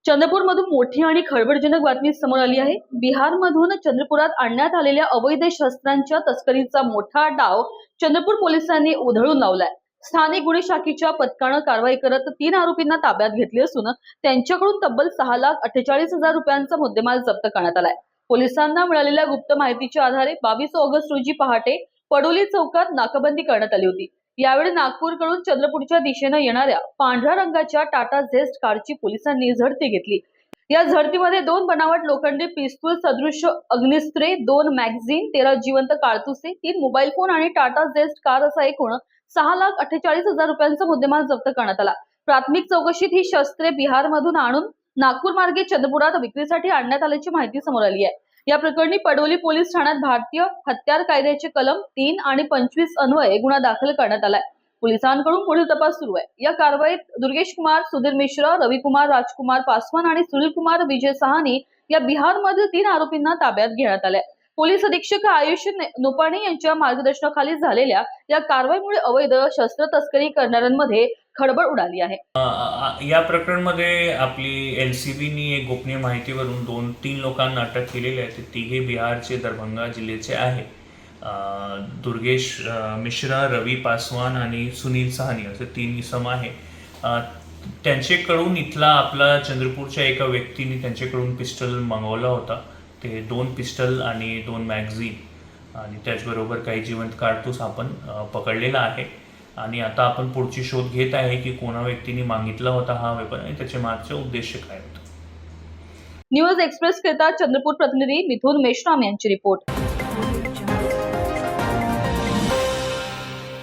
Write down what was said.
चंद्रपूरमधून मोठी आणि खळबळजनक बातमी समोर आली आहे। बिहारमधून चंद्रपुरात आणण्यात आलेल्या अवैध शस्त्रांच्या तस्करीचा मोठा डाव चंद्रपूर पोलिसांनी उधळून लावलाय। स्थानिक गुन्हे शाखेच्या पथकाने कारवाई करत 3 आरोपींना ताब्यात घेतले असून त्यांच्याकडून तब्बल 6,48,000 रुपयांचा मुद्देमाल जप्त करण्यात आलाय। पोलिसांना मिळालेल्या गुप्त माहितीच्या आधारे 22 ऑगस्ट रोजी पहाटे पडोली चौकात नाकाबंदी करण्यात आली होती। यावेळी नागपूरकडून चंद्रपूरच्या दिशेने येणाऱ्या पांढऱ्या रंगाच्या टाटा झेस्ट कारची पोलिसांनी झडती घेतली। या झडतीमध्ये 2 बनावट लोखंडी पिस्तूल सदृश अग्निस्त्रे, 2 मॅगझिन, 13 जिवंत कारतुसे, 3 मोबाईल फोन आणि टाटा झेस्ट कार असा एकूण 6,48,000 रुपयांचा मुद्देमाल जप्त करण्यात आला। प्राथमिक चौकशीत ही शस्त्रे बिहारमधून आणून नागपूर मार्गे चंद्रपुरात विक्रीसाठी आणण्यात आल्याची माहिती समोर आली आहे। या प्रकरणी पडोली पोलीस ठाण्यात भारतीय हत्यार कायद्याचे कलम 3 आणि 25 अन्वये गुन्हा दाखल करण्यात आलाय। पोलिसांकडून पुढील तपास सुरू आहे। या कारवाईत दुर्गेश कुमार, सुधीर मिश्रा, रविकुमार राजकुमार पासवान आणि सुनील कुमार विजय सहानी या बिहारमधील 3 आरोपींना ताब्यात घेण्यात आले। पोलीस अधीक्षक आयुष नोपाणे यांच्या मार्गदर्शनाखाली झालेल्या या कारवाईमुळे अवैध शस्त्र तस्करी करणाऱ्यांमध्ये खळबळ उडाली आहे। या प्रकरणामध्ये आपली एलसीबीनी एक गोपनीय माहितीवरून 2-3 लोकांना अटक केलेली आहे। ते तिघे बिहारचे दरभंगा जिल्ह्याचे आहे। दुर्गेश मिश्रा, रवी पासवान आणि सुनील सहानी असे 3 इसम आहे। त्यांच्याकडून इथला आपला चंद्रपूरच्या एका व्यक्तीने त्यांच्याकडून पिस्टल मागवला होता। ते 2 पिस्टल आणि 2 मॅगझिन आणि त्याचबरोबर काही जिवंत कारतूस आपण पकडलेला आहे। आणि आता आपण पुढची शोध घेत आहे की कोणा व्यक्तीने मागितला होता हा वेपन आणि त्याचे मागचे उद्देश काय होते। न्यूज एक्सप्रेस करता चंद्रपूर प्रतिनिधी मिथुन मेश्राम यांची रिपोर्ट।